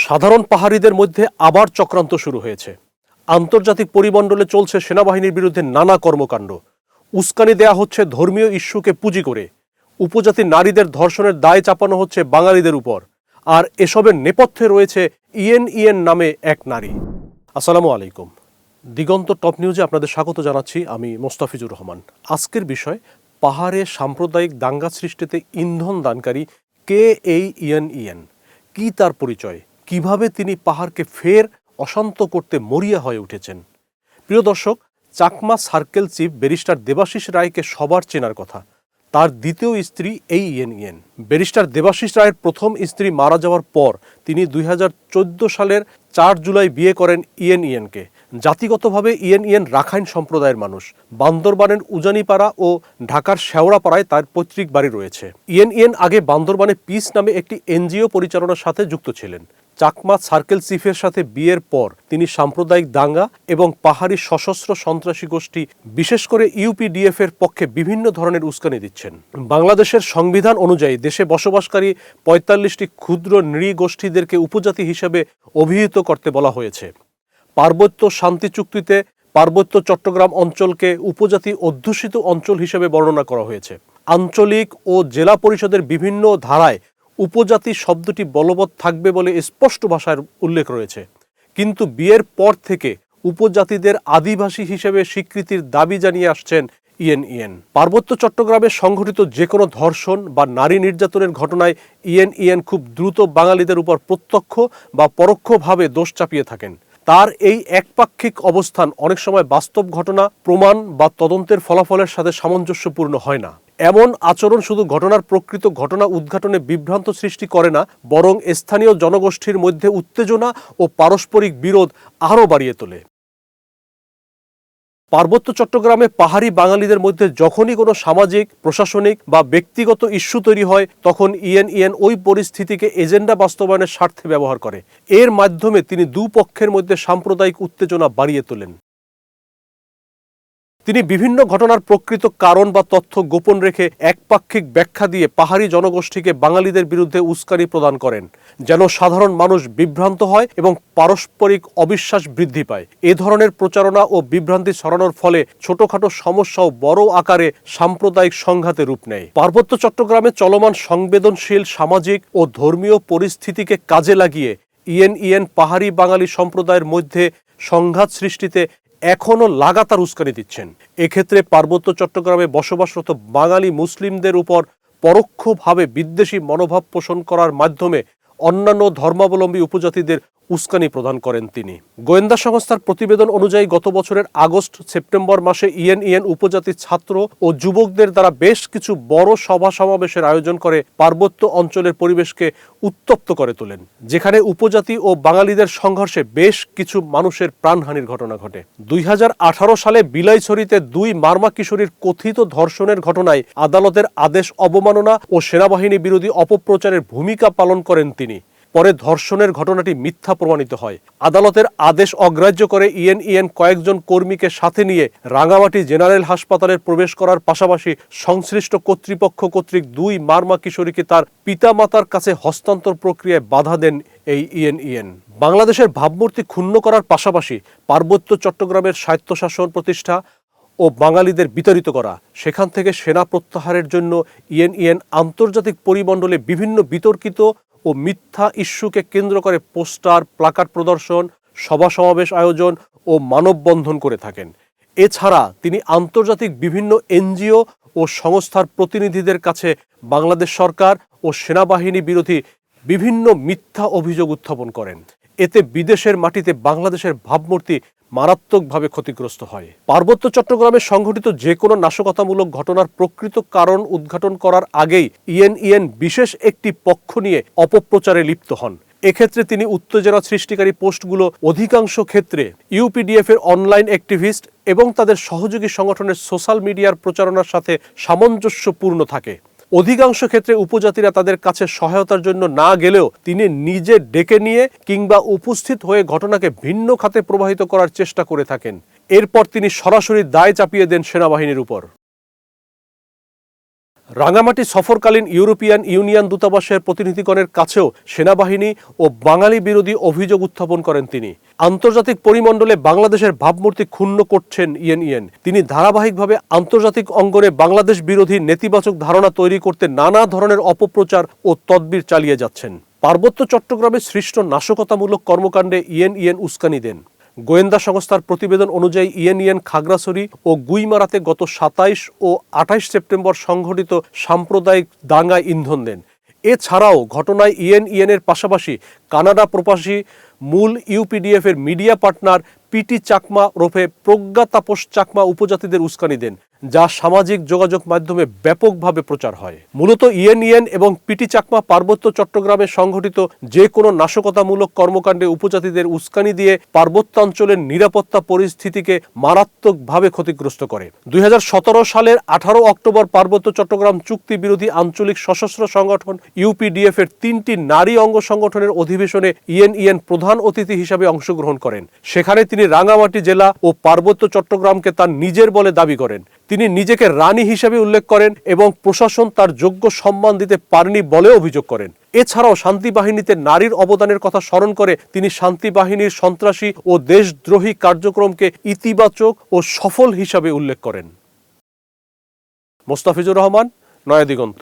সাধারণ পাহাড়িদের মধ্যে আবার চক্রান্ত শুরু হয়েছে। আন্তর্জাতিক পরিমণ্ডলে চলছে সেনাবাহিনীর বিরুদ্ধে নানা কর্মকাণ্ড। উস্কানি দেয়া হচ্ছে ধর্মীয় ইস্যুকে পুঁজি করে। উপজাতি নারীদের ধর্ষণের দায় চাপানো হচ্ছে বাঙালিদের উপর। আর এসবের নেপথ্যে রয়েছে ইএনইএন নামে এক নারী। আসসালামু আলাইকুম। দিগন্ত টপ নিউজে আপনাদের স্বাগত জানাচ্ছি। আমি মোস্তাফিজুর রহমান। আজকের বিষয়, পাহাড়ে সাম্প্রদায়িক দাঙ্গা সৃষ্টিতে ইন্ধন দানকারী কে এই ইএনইএন, কি তার পরিচয়, কিভাবে তিনি পাহাড়কে ফের অশান্ত করতে মরিয়া হয়ে উঠেছেন। প্রিয় দর্শক, Chakma circle chief barrister Debashis রায়কে সবার চেনার কথা। তার দ্বিতীয় স্ত্রী এই ইএনইএন। ব্যারিস্টার দেবাশিস রায়ের প্রথম স্ত্রী মারা যাওয়ার পর তিনি 2014 সালের 4 জুলাই বিয়ে করেন ইএনইএনকে। জাতিগতভাবে ইএনইএন রাখাইন সম্প্রদায়ের মানুষ। বান্দরবানের উজানিপাড়া ও ঢাকার শেওড়াপাড়ায় তার পৈতৃক বাড়ি রয়েছে। ইএনইএন আগে বান্দরবানে পিস নামে একটি এনজিও পরিচালনার সাথে যুক্ত ছিলেন। চাকমা সার্কেল চিফের সাথে বিয়ের পর তিনি সাম্প্রদায়িক দাঙ্গা এবং পাহাড়ি সশস্ত্র সন্ত্রাসী গোষ্ঠী, বিশেষ করে ইউপিডিএফ এর পক্ষে বিভিন্ন ধরনের উস্কানি দিচ্ছেন। বাংলাদেশের সংবিধান অনুযায়ী দেশে বসবাসকারী 45টি ক্ষুদ্র নৃগোষ্ঠীদেরকে উপজাতি হিসেবে অভিহিত করতে বলা হয়েছে। পার্বত্য শান্তি চুক্তিতে পার্বত্য চট্টগ্রাম অঞ্চলকে উপজাতি অধ্যুষিত অঞ্চল হিসেবে বর্ণনা করা হয়েছে। আঞ্চলিক ও জেলা পরিষদের বিভিন্ন ধারায় উপজাতি শব্দটি বলবৎ থাকবে বলে স্পষ্ট ভাষার উল্লেখ রয়েছে। কিন্তু বিয়ের পর থেকে উপজাতিদের আদিবাসী হিসেবে স্বীকৃতির দাবি জানিয়ে আসছেন ইএনইএন। পার্বত্য চট্টগ্রামে সংঘটিত যে কোনো ধর্ষণ বা নারী নির্যাতনের ঘটনায় ইএনইএন খুব দ্রুত বাঙালিদের উপর প্রত্যক্ষ বা পরোক্ষভাবে দোষ চাপিয়ে থাকেন। তার এই একপাক্ষিক অবস্থান অনেক সময় বাস্তব ঘটনা, প্রমাণ বা তদন্তের ফলাফলের সাথে সামঞ্জস্যপূর্ণ হয় না। এমন আচরণ শুধু ঘটনার প্রকৃত ঘটনা উদ্ঘাটনে বিভ্রান্ত সৃষ্টি করে না, বরং স্থানীয় জনগোষ্ঠীর মধ্যে উত্তেজনা ও পারস্পরিক বিরোধ আরও বাড়িয়ে তোলে। পার্বত্য চট্টগ্রামে পাহাড়ি বাঙালিদের মধ্যে যখনই কোনো সামাজিক, প্রশাসনিক বা ব্যক্তিগত ইস্যু তৈরি হয়, তখন ইএনইএন ওই পরিস্থিতিকে এজেন্ডা বাস্তবায়নের স্বার্থে ব্যবহার করে। এর মাধ্যমে তিনি দুপক্ষের মধ্যে সাম্প্রদায়িক উত্তেজনা বাড়িয়ে তোলেন। তিনি বিভিন্ন ঘটনার প্রকৃত কারণ বা তথ্য গোপন রেখে একপাক্ষিক ব্যাখ্যা দিয়ে পাহাড়ি জনগোষ্ঠীকে বাঙালিদের বিরুদ্ধে উস্কানি প্রদান করেন, যেন সাধারণ মানুষ বিভ্রান্ত হয় এবং পারস্পরিক অবিশ্বাস বৃদ্ধি পায়। এ ধরনের প্রচারণা ও বিভ্রান্তি ছড়ানোর ফলে ছোটখাটো সমস্যাও বড় আকারে সাম্প্রদায়িক সংঘাতে রূপ নেয়। পার্বত্য চট্টগ্রামে চলমান সংবেদনশীল সামাজিক ও ধর্মীয় পরিস্থিতিকে কাজে লাগিয়ে ইএনইএন পাহাড়ি বাঙালি সম্প্রদায়ের মধ্যে সংঘাত সৃষ্টিতে এখনও লাগাতার উস্কানি দিচ্ছেন। এক্ষেত্রে পার্বত্য চট্টগ্রামে বসবাসরত বাঙালি মুসলিমদের উপর পরোক্ষভাবে বিদ্বেষী মনোভাব পোষণ করার মাধ্যমে অন্যান্য ধর্মাবলম্বী উপজাতিদের উস্কানি প্রদান করেন তিনি। গোয়েন্দা সংস্থার প্রতিবেদন অনুযায়ী গত বছরের আগস্ট-সেপ্টেম্বর মাসে ইএনইএন উপজাতি ছাত্র ও যুবকদের দ্বারা বেশ কিছু বড় সভা সমাবেশের আয়োজন করে পার্বত্য অঞ্চলের পরিবেশকে উত্তপ্ত করে তোলেন, যেখানে উপজাতি ও বাঙালিদের সংঘর্ষে বেশ কিছু মানুষের প্রাণহানির ঘটনা ঘটে। 2018 সালে বিলাইছড়িতে 2 মারমা কিশোরীর কথিত ধর্ষণের ঘটনায় আদালতের আদেশ অবমাননা ও সেনাবাহিনী বিরোধী অপপ্রচারের ভূমিকা পালন করেন তিনি। পরে ধর্ষণের ঘটনাটি মিথ্যা প্রমাণিত হয়। আদালতের আদেশ অগ্রাহ্য করে ইএনইএন কয়েকজন কর্মীকে সাথে নিয়ে রাঙামাটি জেনারেল হাসপাতালে প্রবেশ করার পাশাপাশি সংশ্লিষ্ট কর্তৃপক্ষ কর্তৃক 2 মারমা কিশোরীকে তার পিতামাতার কাছে হস্তান্তর প্রক্রিয়ায় বাধা দেন এই ইএনইএন। বাংলাদেশের ভাবমূর্তি ক্ষুণ্ণ করার পাশাপাশি পার্বত্য চট্টগ্রামের স্বায়ত্তশাসন প্রতিষ্ঠা ও বাঙালিদের বিতাড়িত করা, সেখান থেকে সেনা প্রত্যাহারের জন্য ইএনইএন আন্তর্জাতিক পরিমণ্ডলে বিভিন্ন বিতর্কিত ও মিথ্যা ইস্যুকে কেন্দ্র করে পোস্টার, প্লাকার্ড প্রদর্শন, সভা সমাবেশ আয়োজন ও মানববন্ধন করে থাকেন। এছাড়া তিনি আন্তর্জাতিক বিভিন্ন এনজিও ও সংস্থার প্রতিনিধিদের কাছে বাংলাদেশ সরকার ও সেনাবাহিনী বিরোধী বিভিন্ন মিথ্যা অভিযোগ উত্থাপন করেন। এতে বিদেশের মাটিতে বাংলাদেশের ভাবমূর্তি মারাত্মকভাবে ক্ষতিগ্রস্ত হয়। পার্বত্য চট্টগ্রামে সংঘটিত যে কোনো নাশকতামূলক ঘটনার প্রকৃত কারণ উদ্ঘাটন করার আগেই ইএনইএন বিশেষ একটি পক্ষ নিয়ে অপপ্রচারে লিপ্ত হন। এক্ষেত্রে তিনি উত্তেজনা সৃষ্টিকারী পোস্টগুলো অধিকাংশ ক্ষেত্রে ইউপিডিএফ এর অনলাইন অ্যাক্টিভিস্ট এবং তাদের সহযোগী সংগঠনের সোশ্যাল মিডিয়ার প্রচারণার সাথে সামঞ্জস্যপূর্ণ থাকে। অধিকাংশ ক্ষেত্রে উপজাতিরা তাদের কাছে সহায়তার জন্য না গেলেও তিনি নিজে ডেকে নিয়ে কিংবা উপস্থিত হয়ে ঘটনাকে ভিন্ন খাতে প্রবাহিত করার চেষ্টা করে থাকেন। এরপর তিনি সরাসরি দায় চাপিয়ে দেন সেনাবাহিনীর উপর। রাঙামাটি সফরকালীন ইউরোপিয়ান ইউনিয়ন দূতাবাসের প্রতিনিধিগণের কাছেও সেনাবাহিনী ও বাঙালি বিরোধী অভিযোগ উত্থাপন করেন তিনি। আন্তর্জাতিক পরিমণ্ডলে বাংলাদেশের ভাবমূর্তি ক্ষুণ্ণ করছেন ইএনইএন। তিনি ধারাবাহিকভাবে আন্তর্জাতিক অঙ্গনে বাংলাদেশ বিরোধী নেতিবাচক ধারণা তৈরি করতে নানা ধরনের অপপ্রচার ও তদবির চালিয়ে যাচ্ছেন। পার্বত্য চট্টগ্রামে সৃষ্ট নাশকতামূলক কর্মকাণ্ডে ইএনইএন উস্কানি দেন। গোয়েন্দা সংস্থার প্রতিবেদন অনুযায়ী ইএনইএন খাগড়াছড়ি ও গুইমারাতে গত ২৭ ও ২৮ সেপ্টেম্বর সংঘটিত সাম্প্রদায়িক দাঙ্গায় ইন্ধন দেন। এছাড়াও ঘটনায় ইএনইএনের পাশাপাশি কানাডা প্রবাসী মূল ইউপিডিএফ এর মিডিয়া পার্টনার পিটি চাকমা ওরফে প্রজ্ঞা তাপস চাকমা উপজাতিদের উস্কানি দেন, যা সামাজিক যোগাযোগ মাধ্যমে ব্যাপকভাবে প্রচার হয়। মূলত ইএনইএন এবং পিটি চাকমা পার্বত্য চট্টগ্রামে সংঘটিত যে কোনো নাশকতামূলক কর্মকাণ্ডে উপজাতিদের উস্কানি দিয়ে পার্বত্যাঞ্চলের নিরাপত্তা পরিস্থিতিকে মারাত্মকভাবে ক্ষতিগ্রস্ত করে। ২০১৭ সালের ১৮ অক্টোবর পার্বত্য চট্টগ্রাম চুক্তি বিরোধী আঞ্চলিক সশস্ত্র সংগঠন ইউপিডিএফ এর ৩টি নারী অঙ্গ সংগঠনের অধিবেশনে ইএনইএন প্রধান অতিথি হিসাবে অংশগ্রহণ করেন। সেখানে তিনি রাঙামাটি জেলা ও পার্বত্য চট্টগ্রামকে তার নিজের বলে দাবি করেন। তিনি নিজেকে রানী হিসেবে উল্লেখ করেন এবং প্রশাসন তার যোগ্য সম্মান দিতে পারেনি বলে অভিযোগ করেন। এছাড়াও শান্তি বাহিনীতে নারীর অবদানের কথা স্মরণ করে তিনি শান্তি বাহিনীর সন্ত্রাসী ও দেশদ্রোহী কার্যক্রমকে ইতিবাচক ও সফল হিসাবে উল্লেখ করেন। মোস্তাফিজুর রহমান, নয়া দিগন্ত।